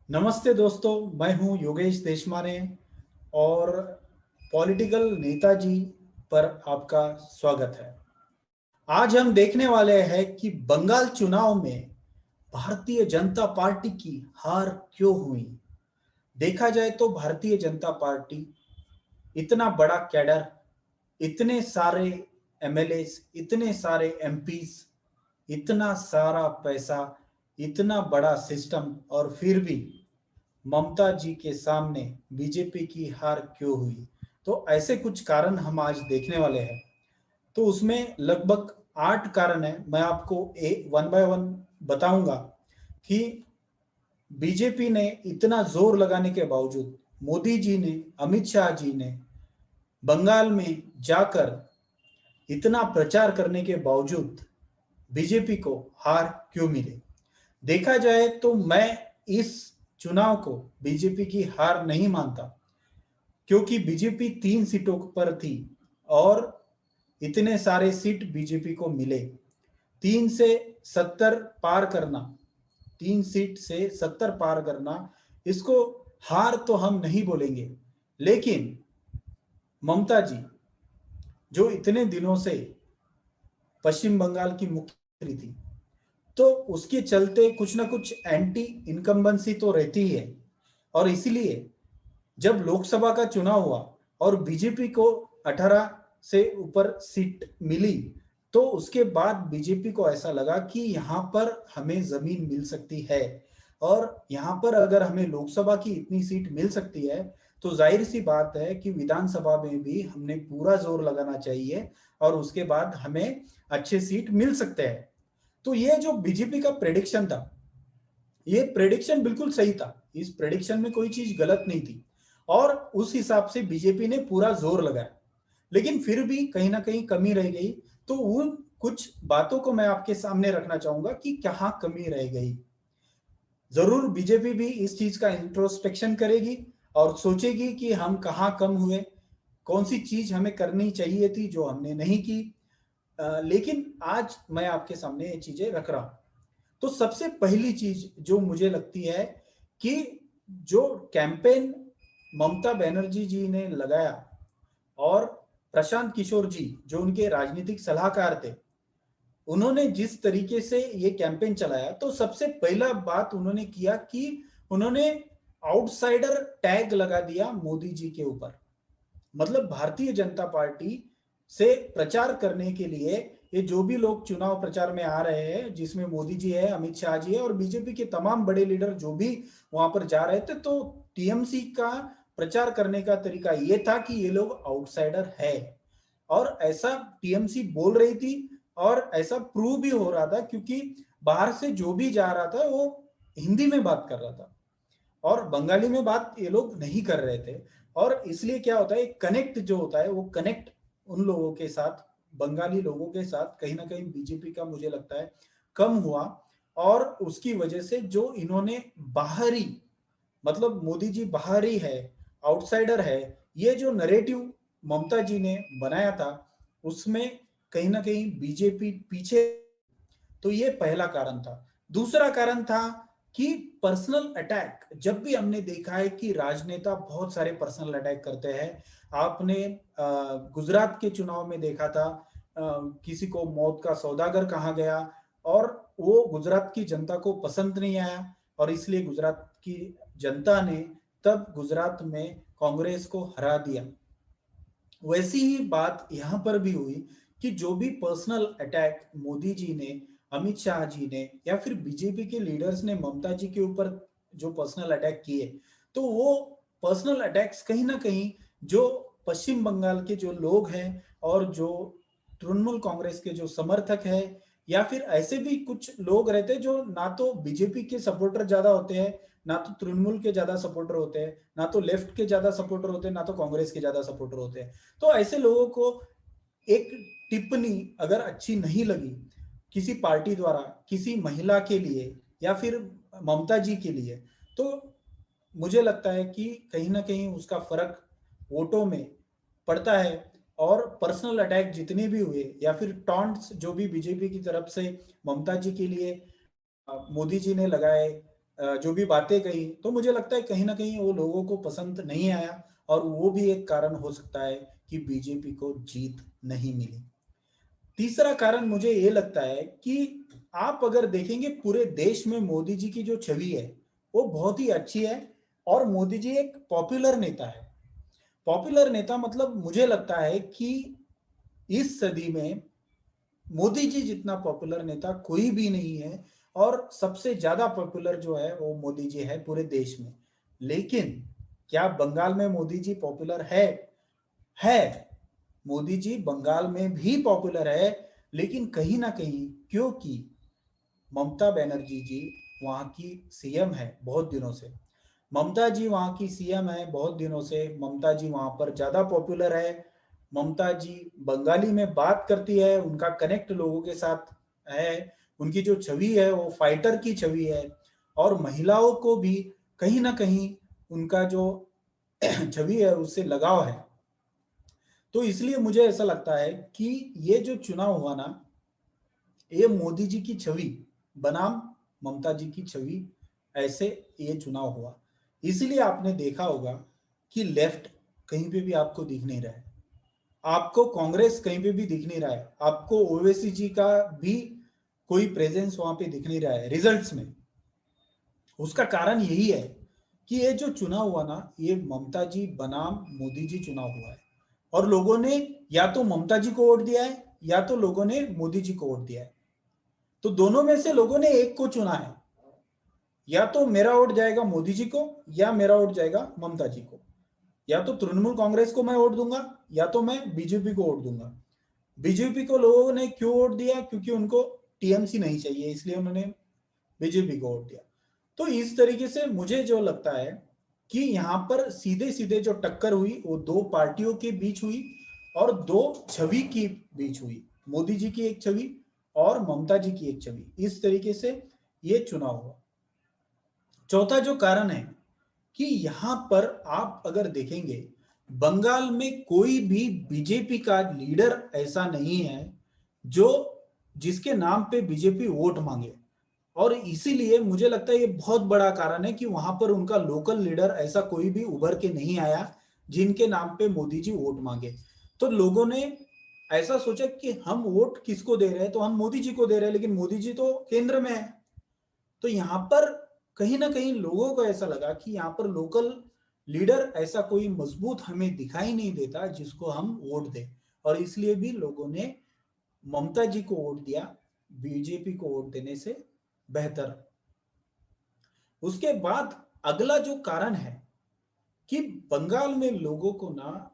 नमस्ते दोस्तों, मैं हूं योगेश देशमाने और पॉलिटिकल नेताजी पर आपका स्वागत है। आज हम देखने वाले हैं कि बंगाल चुनाव में भारतीय जनता पार्टी की हार क्यों हुई। देखा जाए तो भारतीय जनता पार्टी इतना बड़ा कैडर, इतने सारे एमएलएस, इतने सारे एमपीस, इतना सारा पैसा, इतना बड़ा सिस्टम और फिर भी ममता जी के सामने बीजेपी की हार क्यों हुई। तो ऐसे कुछ कारण हम आज देखने वाले हैं। तो उसमें लगभग 8 कारण है। मैं आपको वन बाय वन बताऊंगा कि बीजेपी ने इतना जोर लगाने के बावजूद, मोदी जी ने, अमित शाह जी ने बंगाल में जाकर इतना प्रचार करने के बावजूद बीजेपी को हार क्यों मिले। देखा जाए तो मैं इस चुनाव को बीजेपी की हार नहीं मानता, क्योंकि बीजेपी 3 सीटों पर थी और इतने सारे सीट बीजेपी को मिले। 3 से 70 पार करना, 3 सीट से 70 पार करना, इसको हार तो हम नहीं बोलेंगे। लेकिन ममता जी, जो इतने दिनों से पश्चिम बंगाल की मुख्यमंत्री थी, तो उसके चलते कुछ ना कुछ एंटी इनकम्बेंसी तो रहती ही है। और इसीलिए जब लोकसभा का चुनाव हुआ और बीजेपी को 18 से ऊपर सीट मिली, तो उसके बाद बीजेपी को ऐसा लगा कि यहाँ पर हमें जमीन मिल सकती है, और यहाँ पर अगर हमें लोकसभा की इतनी सीट मिल सकती है तो जाहिर सी बात है कि विधानसभा में भी हमने पूरा जोर लगाना चाहिए और उसके बाद हमें अच्छे सीट मिल सकते हैं। तो ये जो बीजेपी का प्रेडिक्शन था, ये प्रेडिक्शन बिल्कुल सही था। इस प्रेडिक्शन में कोई चीज गलत नहीं थी और उस हिसाब से बीजेपी ने पूरा जोर लगाया। लेकिन फिर भी कहीं ना कहीं कमी रह गई। तो उन कुछ बातों को मैं आपके सामने रखना चाहूंगा कि कहाँ कमी रह गई। जरूर बीजेपी भी इस चीज का इंट्रोस्पेक्शन करेगी और सोचेगी कि हम कहाँ कम हुए, कौन सी चीज हमें करनी चाहिए थी जो हमने नहीं की। लेकिन आज मैं आपके सामने ये चीजें रख रहा हूं। तो सबसे पहली चीज जो मुझे लगती है कि जो कैंपेन ममता बनर्जी जी ने लगाया और प्रशांत किशोर जी जो उनके राजनीतिक सलाहकार थे, उन्होंने जिस तरीके से ये कैंपेन चलाया, तो सबसे पहला बात उन्होंने किया कि उन्होंने आउटसाइडर टैग लगा दिया मोदी जी के ऊपर। मतलब भारतीय जनता पार्टी से प्रचार करने के लिए ये जो भी लोग चुनाव प्रचार में आ रहे हैं, जिसमें मोदी जी है, अमित शाह जी है और बीजेपी के तमाम बड़े लीडर जो भी वहां पर जा रहे थे, तो टीएमसी का प्रचार करने का तरीका ये था कि ये लोग आउटसाइडर है। और ऐसा टीएमसी बोल रही थी और ऐसा प्रूव भी हो रहा था, क्योंकि बाहर से जो भी जा रहा था वो हिंदी में बात कर रहा था और बंगाली में बात ये लोग नहीं कर रहे थे। और इसलिए क्या होता है, कनेक्ट जो होता है वो कनेक्ट उन लोगों के साथ, बंगाली लोगों के साथ कहीं ना कहीं बीजेपी का मुझे लगता है कम हुआ। और उसकी वजह से जो इन्होंने बाहरी, मतलब मोदी जी बाहरी है, आउटसाइडर है, ये जो नरेटिव ममता जी ने बनाया था, उसमें कहीं ना कहीं बीजेपी पीछे। तो ये पहला कारण था। दूसरा कारण था कि पर्सनल अटैक। जब भी हमने देखा है कि राजनेता बहुत सारे पर्सनल अटैक करते हैं। आपने गुजरात के चुनाव में देखा था, किसी को मौत का सौदागर कहा गया और वो गुजरात की जनता को पसंद नहीं आया, और इसलिए गुजरात की जनता ने तब गुजरात में कांग्रेस को हरा दिया। वैसी ही बात यहां पर भी हुई कि जो भी पर्सनल अटैक मोदी जी ने, अमित शाह जी ने या फिर बीजेपी के लीडर्स ने ममता जी के ऊपर जो पर्सनल अटैक किए, तो वो पर्सनल अटैक्स कहीं ना कहीं जो पश्चिम बंगाल के जो लोग हैं और जो तृणमूल कांग्रेस के जो समर्थक है, या फिर ऐसे भी कुछ लोग रहते हैं जो ना तो बीजेपी के सपोर्टर ज्यादा होते हैं, ना तो तृणमूल के ज्यादा सपोर्टर होते हैं, ना तो लेफ्ट के ज्यादा सपोर्टर होते हैं, ना तो कांग्रेस के ज्यादा सपोर्टर होते हैं। तो ऐसे लोगों को एक टिप्पणी अगर अच्छी नहीं लगी किसी पार्टी द्वारा किसी महिला के लिए या फिर ममता जी के लिए, तो मुझे लगता है कि कहीं ना कहीं उसका फर्क वोटों में पड़ता है। और पर्सनल अटैक जितने भी हुए या फिर टॉन्ट्स जो भी बीजेपी की तरफ से ममता जी के लिए मोदी जी ने लगाए, जो भी बातें कही, तो मुझे लगता है कहीं ना कहीं वो लोगों को पसंद नहीं आया, और वो भी एक कारण हो सकता है कि बीजेपी को जीत नहीं मिली। तीसरा कारण मुझे ये लगता है कि आप अगर देखेंगे पूरे देश में मोदी जी की जो छवि है वो बहुत ही अच्छी है, और मोदी जी एक पॉपुलर नेता है। पॉपुलर नेता मतलब मुझे लगता है कि इस सदी में मोदी जी जितना पॉपुलर नेता कोई भी नहीं है, और सबसे ज्यादा पॉपुलर जो है वो मोदी जी है पूरे देश में। लेकिन क्या बंगाल में मोदी जी पॉपुलर है। मोदी जी बंगाल में भी पॉपुलर है, लेकिन कहीं ना कहीं क्योंकि ममता बनर्जी जी वहां की सीएम है बहुत दिनों से, ममता जी वहां की सीएम है बहुत दिनों से, ममता जी वहां पर ज्यादा पॉपुलर है। ममता जी बंगाली में बात करती है, उनका कनेक्ट लोगों के साथ है, उनकी जो छवि है वो फाइटर की छवि है, और महिलाओं को भी कहीं ना कहीं उनका जो छवि है उससे लगाव है। तो इसलिए मुझे ऐसा लगता है कि ये जो चुनाव हुआ ना, ये मोदी जी की छवि बनाम ममता जी की छवि, ऐसे ये चुनाव हुआ। इसीलिए आपने देखा होगा कि लेफ्ट कहीं पे भी आपको दिख नहीं रहा है, आपको कांग्रेस कहीं पे भी दिख नहीं रहा है, आपको ओवैसी जी का भी कोई प्रेजेंस वहां पे दिख नहीं रहा है रिजल्ट्स में। उसका कारण यही है कि ये जो चुनाव हुआ ना, ये ममता जी बनाम मोदी जी चुनाव हुआ है, और लोगों ने या तो ममता जी को वोट दिया है या तो लोगों ने मोदी जी को वोट दिया है। तो दोनों में से लोगों ने एक को चुना है, या तो मेरा वोट जाएगा मोदी जी को या मेरा वोट जाएगा ममता जी को, या तो तृणमूल कांग्रेस को मैं वोट दूंगा या तो मैं बीजेपी को वोट दूंगा। बीजेपी को लोगों ने क्यों वोट दिया, क्योंकि उनको टीएमसी नहीं चाहिए, इसलिए उन्होंने बीजेपी को वोट दिया। तो इस तरीके से मुझे जो लगता है कि यहाँ पर सीधे सीधे जो टक्कर हुई वो दो पार्टियों के बीच हुई, और दो छवि के बीच हुई, मोदी जी की एक छवि और ममता जी की एक छवि, इस तरीके से ये चुनाव हुआ। चौथा जो कारण है कि यहां पर आप अगर देखेंगे, बंगाल में कोई भी बीजेपी का लीडर ऐसा नहीं है जो जिसके नाम पे बीजेपी वोट मांगे, और इसीलिए मुझे लगता है ये बहुत बड़ा कारण है कि वहां पर उनका लोकल लीडर ऐसा कोई भी उभर के नहीं आया जिनके नाम पे मोदी जी वोट मांगे। तो लोगों ने ऐसा सोचा कि हम वोट किसको दे रहे हैं, तो हम मोदी जी को दे रहे हैं, लेकिन मोदी जी तो केंद्र में है। तो यहाँ पर कहीं ना कहीं लोगों को ऐसा लगा कि यहाँ पर लोकल लीडर ऐसा कोई मजबूत हमें दिखाई नहीं देता जिसको हम वोट दें, और इसलिए भी लोगों ने ममता जी को वोट दिया बीजेपी को वोट देने से बेहतर। उसके बाद अगला जो कारण है कि बंगाल में लोगों को ना,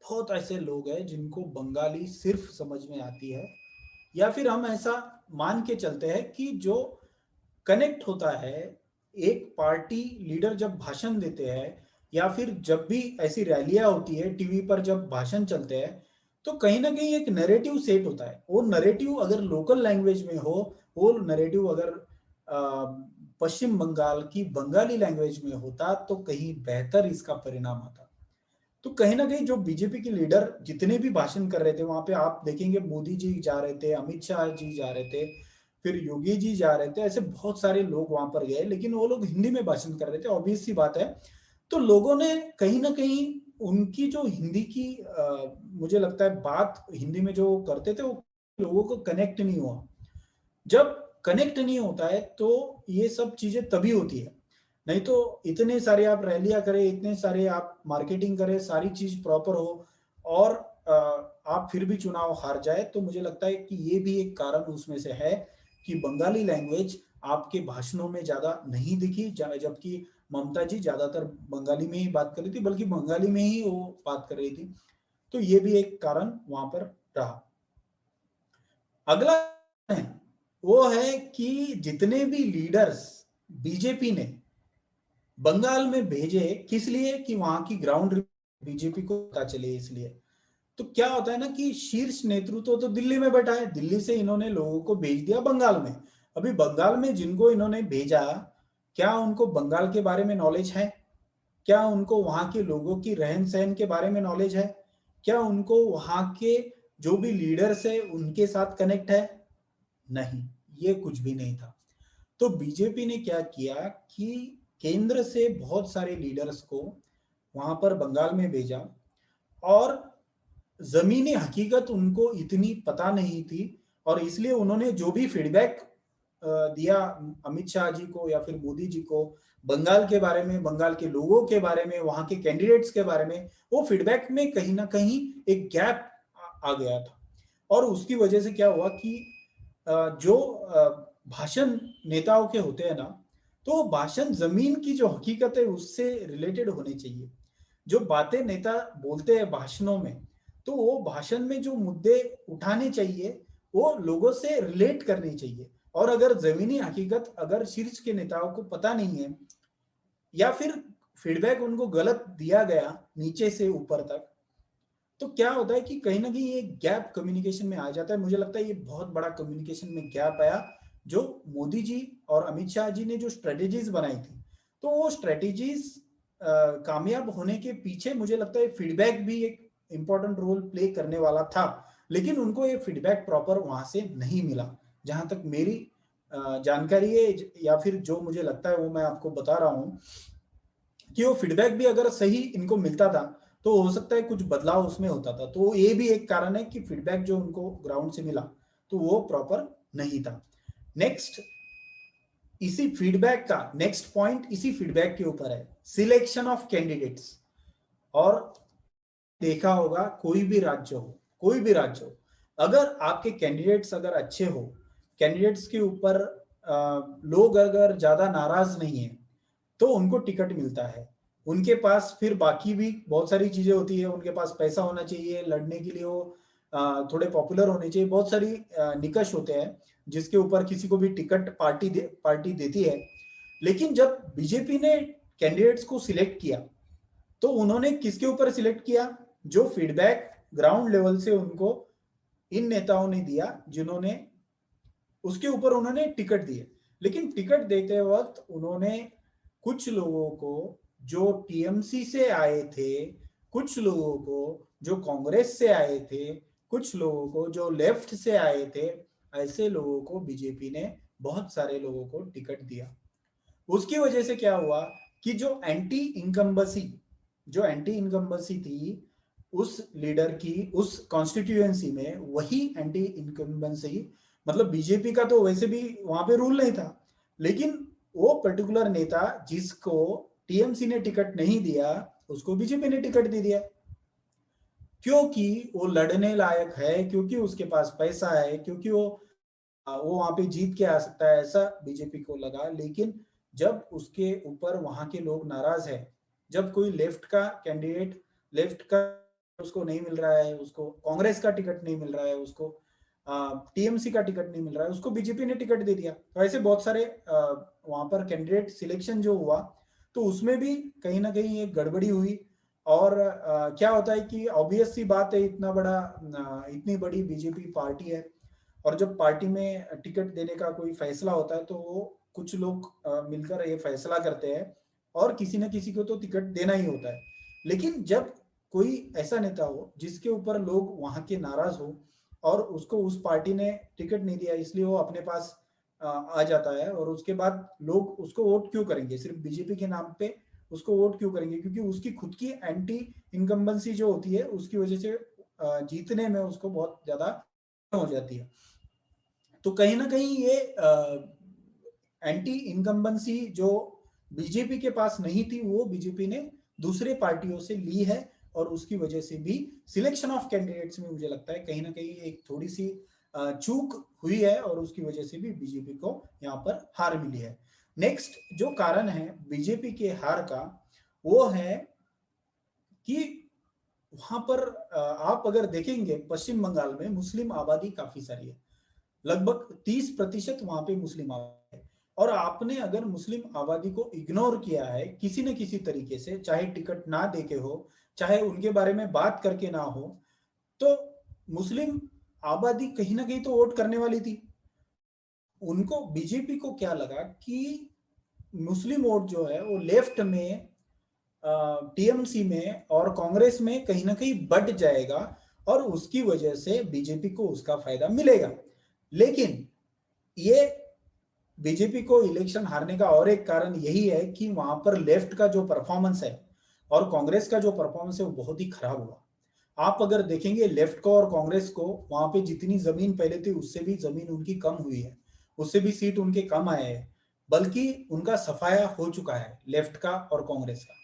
बहुत ऐसे लोग हैं जिनको बंगाली सिर्फ समझ में आती है, या फिर हम ऐसा मान के चलते हैं कि जो कनेक्ट होता है, एक पार्टी लीडर जब भाषण देते हैं या फिर जब भी ऐसी रैलियां होती है टीवी पर जब भाषण चलते हैं, तो कहीं ना कहीं एक नैरेटिव सेट होता है। वो नैरेटिव अगर लोकल लैंग्वेज में हो, वो नैरेटिव अगर पश्चिम बंगाल की बंगाली लैंग्वेज में होता तो कहीं बेहतर इसका परिणाम आता। तो कहीं ना कहीं जो बीजेपी के लीडर जितने भी भाषण कर रहे थे वहां पे, आप देखेंगे मोदी जी जा रहे थे, अमित शाह जी जा रहे थे, फिर योगी जी जा रहे थे, ऐसे बहुत सारे लोग वहां पर गए, लेकिन वो लोग हिंदी में भाषण कर रहे थे, ऑब्वियस सी बात है। तो लोगों ने कहीं ना कहीं उनकी जो हिंदी की मुझे लगता है बात हिंदी में जो करते थे वो लोगों को कनेक्ट नहीं हुआ। जब कनेक्ट नहीं होता है तो ये सब चीजें तभी होती है, नहीं तो इतने सारे आप रैलियां करें, इतने सारे आप मार्केटिंग करें, सारी चीज प्रॉपर हो, और आप फिर भी चुनाव हार जाए, तो मुझे लगता है कि ये भी एक कारण उसमें से है कि बंगाली लैंग्वेज आपके भाषणों में ज्यादा नहीं दिखी, जबकि ममता जी ज्यादातर बंगाली में ही बात कर रही थी, बल्कि बंगाली में ही वो बात कर रही थी। तो ये भी एक कारण वहां पर रहा। अगला है वो है कि जितने भी लीडर्स बीजेपी ने बंगाल में भेजे, किस लिए कि वहां की ग्राउंड बीजेपी को पता चले, इसलिए। तो क्या होता है ना कि शीर्ष नेतृत्व तो दिल्ली में बैठा है, दिल्ली से इन्होंने लोगों को भेज दिया बंगाल में। अभी बंगाल में जिनको इन्होंने भेजा, क्या उनको बंगाल के बारे में नॉलेज है? क्या उनको वहां के लोगों की रहन सहन के बारे में नॉलेज है? क्या उनको वहां के जो भी लीडर्स है उनके साथ कनेक्ट है? नहीं, ये कुछ भी नहीं था। तो बीजेपी ने क्या किया कि केंद्र से बहुत सारे लीडर्स को वहां पर बंगाल में भेजा, और जमीनी हकीकत उनको इतनी पता नहीं थी, और इसलिए उन्होंने जो भी फीडबैक दिया अमित शाह जी को या फिर मोदी जी को बंगाल के बारे में, बंगाल के लोगों के बारे में, वहां के कैंडिडेट्स के बारे में, वो फीडबैक में कहीं ना कहीं एक गैप आ गया था। और उसकी वजह से क्या हुआ कि जो भाषण नेताओं के होते हैं ना, तो भाषण जमीन की जो हकीकत है उससे रिलेटेड होने चाहिए। जो बातें नेता बोलते हैं भाषणों में, तो वो भाषण में जो मुद्दे उठाने चाहिए वो लोगों से रिलेट करनी चाहिए। और अगर जमीनी हकीकत अगर शीर्ष के नेताओं को पता नहीं है, या फिर फीडबैक उनको गलत दिया गया नीचे से ऊपर तक, तो क्या होता है कि कहीं ना कहीं ये गैप कम्युनिकेशन में आ जाता है। मुझे लगता है ये बहुत बड़ा कम्युनिकेशन में गैप आया, जो मोदी जी और अमित शाह जी ने जो स्ट्रेटेजीज बनाई थी, तो वो स्ट्रेटेजीज कामयाब होने के पीछे मुझे लगता है फीडबैक भी एक इंपॉर्टेंट रोल प्ले करने वाला था, लेकिन उनको ये फीडबैक प्रॉपर वहां से नहीं मिला। जहां तक मेरी जानकारी है या फिर जो मुझे लगता है वो मैं आपको बता रहा हूँ कि वो फीडबैक भी अगर सही इनको मिलता था तो हो सकता है कुछ बदलाव उसमें होता था। तो ये भी एक कारण है कि फीडबैक जो उनको ग्राउंड से मिला तो वो प्रॉपर नहीं था। नेक्स्ट, इसी फीडबैक का नेक्स्ट पॉइंट इसी फीडबैक के ऊपर है, सिलेक्शन ऑफ कैंडिडेट्स। और देखा होगा कोई भी राज्य हो, अगर आपके कैंडिडेट्स अगर अच्छे हो, कैंडिडेट्स के ऊपर लोग अगर ज्यादा नाराज नहीं है, तो उनको टिकट मिलता है। उनके पास फिर बाकी भी बहुत सारी चीजें होती है, उनके पास पैसा होना चाहिए लड़ने के लिए, वो थोड़े पॉपुलर होने चाहिए, बहुत सारी निकष होते हैं जिसके ऊपर किसी को भी टिकट पार्टी देती है। लेकिन जब बीजेपी ने कैंडिडेट्स को सिलेक्ट किया, तो उन्होंने किसके ऊपर सिलेक्ट किया? जो फीडबैक ग्राउंड लेवल से उनको इन नेताओं ने दिया, जिन्होंने उसके ऊपर उन्होंने टिकट दिए। लेकिन टिकट देते वक्त उन्होंने कुछ लोगों को जो टीएमसी से आए थे, कुछ लोगों को जो कांग्रेस से आए थे, कुछ लोगों को जो लेफ्ट से आए थे, ऐसे लोगों को बीजेपी ने बहुत सारे लोगों को टिकट दिया। उसकी वजह से क्या हुआ कि जो एंटी इनकम्बेंसी थी उस लीडर की उस कॉन्स्टिट्यूएंसी में, वही एंटी इनकम्बेंसी, मतलब बीजेपी का तो वैसे भी वहां पे रूल नहीं था, लेकिन वो पर्टिकुलर नेता जिसको टीएमसी ने टिकट नहीं दिया उसको बीजेपी ने टिकट दे दिया, क्योंकि वो लड़ने लायक है, क्योंकि उसके पास पैसा है, क्योंकि वो वहां पे जीत के आ सकता है, ऐसा बीजेपी को लगा। लेकिन जब उसके ऊपर वहां के लोग नाराज है, जब कोई लेफ्ट का कैंडिडेट, लेफ्ट का उसको नहीं मिल रहा है, उसको कांग्रेस का टिकट नहीं मिल रहा है, उसको टीएमसी का टिकट नहीं मिल रहा है, उसको बीजेपी ने टिकट दे दिया। तो ऐसे बहुत सारे वहां पर कैंडिडेट सिलेक्शन जो हुआ, तो उसमें भी कहीं ना कहीं एक गड़बड़ी हुई। और क्या होता है कि ऑब्वियस सी बात है, इतनी बड़ी बीजेपी पार्टी है, और जब पार्टी में टिकट देने का कोई फैसला होता है तो वो कुछ लोग मिलकर ये फैसला करते हैं, और किसी न किसी को तो टिकट देना ही होता है। लेकिन जब कोई ऐसा नेता हो जिसके ऊपर लोग वहां के नाराज हो, और उसको उस पार्टी ने टिकट नहीं दिया, इसलिए वो अपने पास आ जाता है, और उसके बाद लोग उसको वोट क्यों करेंगे? सिर्फ बीजेपी के नाम पे उसको वोट क्यों करेंगे? क्योंकि उसकी खुद की एंटी इनकम्बेंसी जो होती है उसकी वजह से जीतने में उसको बहुत ज्यादा हो जाती है। तो कहीं ना कहीं ये एंटी इनकम्बेंसी जो बीजेपी के पास नहीं थी, वो बीजेपी ने दूसरे पार्टियों से ली है, और उसकी वजह से भी सिलेक्शन ऑफ कैंडिडेट्स में मुझे लगता है कहीं ना कहीं एक थोड़ी सी चूक हुई है, और उसकी वजह से भी बीजेपी को यहाँ पर हार मिली है। नेक्स्ट जो कारण है बीजेपी के हार का, वो है कि वहां पर आप अगर देखेंगे पश्चिम बंगाल में मुस्लिम आबादी काफी सारी है, लगभग 30% वहां पे मुस्लिम आबादी है। और आपने अगर मुस्लिम आबादी को इग्नोर किया है किसी न किसी तरीके से, चाहे टिकट ना देके हो, चाहे उनके बारे में बात करके ना हो, तो मुस्लिम आबादी कहीं ना कहीं तो वोट करने वाली थी। उनको बीजेपी को क्या लगा कि मुस्लिम वोट जो है वो लेफ्ट में, टीएमसी में और कांग्रेस में कहीं ना कहीं बढ़ जाएगा, और उसकी वजह से बीजेपी को उसका फायदा मिलेगा। लेकिन ये बीजेपी को इलेक्शन हारने का और एक कारण यही है कि वहां पर लेफ्ट का जो परफॉर्मेंस है और कांग्रेस का जो परफॉर्मेंस है वो बहुत ही खराब हुआ। आप अगर देखेंगे लेफ्ट को और कांग्रेस को, वहां पे जितनी जमीन पहले थी उससे भी जमीन उनकी कम हुई है, उससे भी सीट उनके कम आए हैं, बल्कि उनका सफाया हो चुका है लेफ्ट का और कांग्रेस का।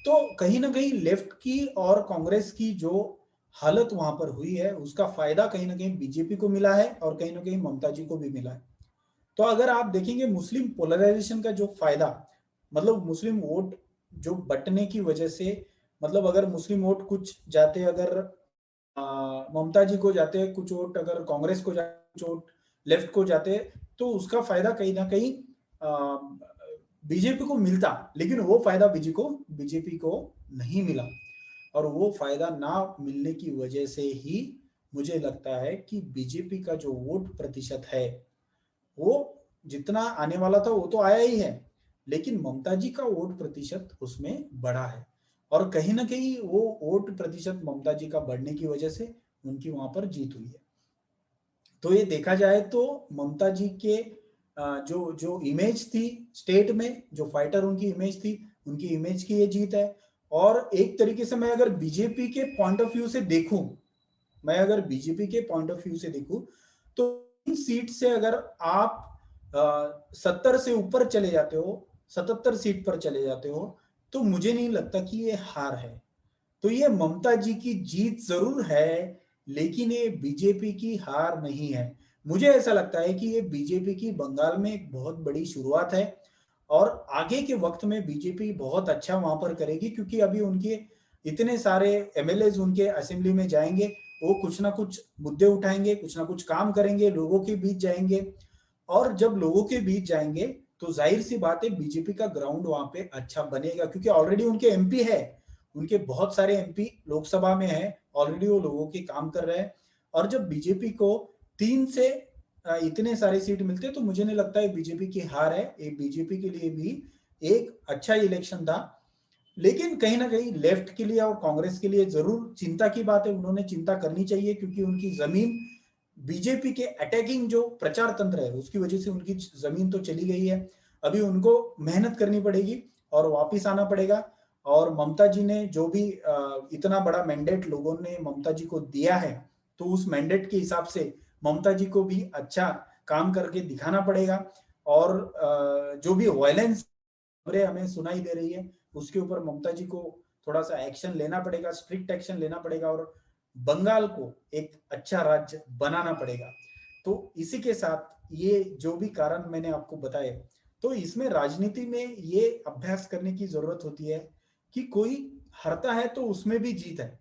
तो कहीं ना कहीं लेफ्ट की और कांग्रेस की जो हालत वहां पर हुई है उसका फायदा कहीं ना कहीं बीजेपी को मिला है और कहीं ना कहीं ममता जी को भी मिला है। तो अगर आप देखेंगे मुस्लिम पोलराइजेशन का जो फायदा, मतलब मुस्लिम वोट जो बंटने की वजह से, मतलब अगर मुस्लिम वोट कुछ जाते अगर ममता जी को जाते, कुछ वोट अगर कांग्रेस को जाते, कुछ वोट लेफ्ट को जाते, तो उसका फायदा कहीं ना कहीं बीजेपी को मिलता, लेकिन वो फायदा बीजेपी को नहीं मिला। और वो फायदा ना मिलने की वजह से ही मुझे लगता है कि बीजेपी का जो वोट प्रतिशत है वो जितना आने वाला था वो तो आया ही है, लेकिन ममता जी का वोट प्रतिशत उसमें बढ़ा है। और कहीं ना कहीं वो वोट प्रतिशत ममता जी का बढ़ने की वजह से उनकी वहां पर जीत हुई है। तो ये देखा जाए तो ममता जी के जो जो इमेज थी स्टेट में, जो फाइटर उनकी इमेज थी, उनकी इमेज की ये जीत है। और एक तरीके से मैं अगर बीजेपी के पॉइंट ऑफ व्यू से देखूं, मैं अगर बीजेपी के पॉइंट ऑफ व्यू से देखूं, तो इन सीट से अगर आप 70 से ऊपर चले जाते हो, 77 सीट पर चले जाते हो, तो मुझे नहीं लगता कि ये हार है। तो ये ममता जी की जीत जरूर है, लेकिन ये बीजेपी की हार नहीं है। मुझे ऐसा लगता है कि ये बीजेपी की बंगाल में एक बहुत बड़ी शुरुआत है और आगे के वक्त में बीजेपी बहुत अच्छा वहां पर करेगी, क्योंकि अभी उनके इतने सारे एमएलए उनके असेंबली में जाएंगे, वो कुछ ना कुछ मुद्दे उठाएंगे, कुछ ना कुछ काम करेंगे, लोगों के बीच जाएंगे। और जब लोगों के बीच जाएंगे तो जाहिर सी बात है बीजेपी का ग्राउंड वहां पे अच्छा बनेगा, क्योंकि ऑलरेडी उनके एमपी है, उनके बहुत सारे एमपी लोकसभा में है, ऑलरेडी वो लोगों के काम कर रहे हैं। और जब बीजेपी को 3 से इतने सारे सीट मिलते हैं, तो मुझे नहीं लगता है बीजेपी की हार है, ये बीजेपी के लिए भी एक अच्छा इलेक्शन था। लेकिन कहीं ना कहीं लेफ्ट के लिए और कांग्रेस के लिए जरूर चिंता की बात है, उन्होंने चिंता करनी चाहिए, क्योंकि उनकी जमीन बीजेपी के अटैकिंग जो प्रचार तंत्र है उसकी वजह से उनकी जमीन तो चली गई है। अभी उनको मेहनत करनी पड़ेगी और वापिस आना पड़ेगा। और ममता जी ने जो भी इतना बड़ा मैंडेट लोगों ने ममता जी को दिया है, तो उस मैंडेट के हिसाब से ममता जी को भी अच्छा काम करके दिखाना पड़ेगा। और जो भी वायलेंस खबरें हमें सुनाई दे रही है उसके ऊपर ममता जी को थोड़ा सा एक्शन लेना पड़ेगा, स्ट्रिक्ट एक्शन लेना पड़ेगा और बंगाल को एक अच्छा राज्य बनाना पड़ेगा। तो इसी के साथ ये जो भी कारण मैंने आपको बताए, तो इसमें राजनीति में ये अभ्यास करने की जरूरत होती है कि कोई हारता है तो उसमें भी जीत है।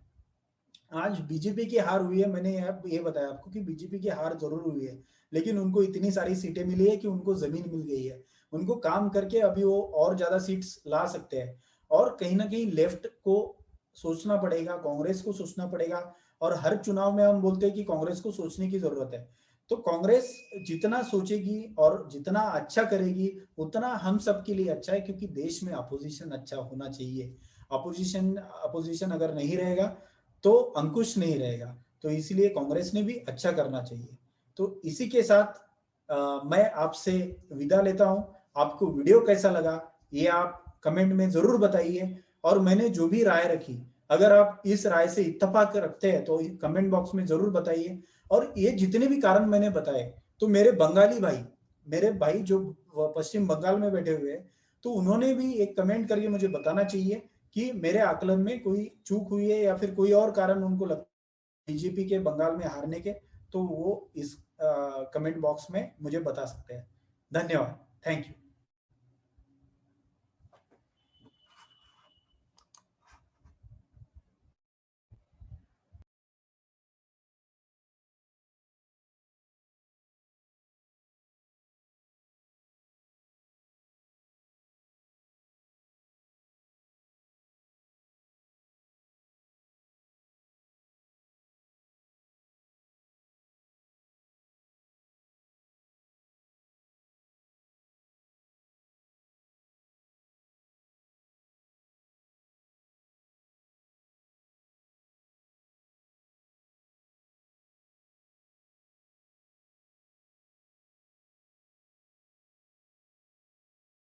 आज बीजेपी की हार हुई है, मैंने ये बताया आपको कि बीजेपी की हार जरूर हुई है, लेकिन उनको इतनी सारी सीटें मिली है कि उनको जमीन मिल गई है, उनको काम करके अभी वो और ज्यादा सीट्स ला सकते हैं। और कहीं ना कहीं लेफ्ट को सोचना पड़ेगा, कांग्रेस को सोचना पड़ेगा। और हर चुनाव में हम बोलते हैं कि कांग्रेस को सोचने की जरूरत है, तो कांग्रेस जितना सोचेगी और जितना अच्छा करेगी उतना हम सबके लिए अच्छा है, क्योंकि देश में अपोजिशन अच्छा होना चाहिए। अपोजिशन अपोजिशन अगर नहीं रहेगा तो अंकुश नहीं रहेगा, तो इसीलिए कांग्रेस ने भी अच्छा करना चाहिए। तो इसी के साथ मैं आपसे विदा लेता हूं। आपको वीडियो कैसा लगा ये आप कमेंट में जरूर बताइए, और मैंने जो भी राय रखी अगर आप इस राय से इत्तेफाक रखते हैं तो कमेंट बॉक्स में जरूर बताइए। और ये जितने भी कारण मैंने बताए, तो मेरे बंगाली भाई, मेरे भाई जो पश्चिम बंगाल में बैठे हुए हैं, तो उन्होंने भी एक कमेंट करके मुझे बताना चाहिए कि मेरे आकलन में कोई चूक हुई है या फिर कोई और कारण उनको लगता है बीजेपी के बंगाल में हारने के, तो वो इस कमेंट बॉक्स में मुझे बता सकते हैं। धन्यवाद, थैंक यू।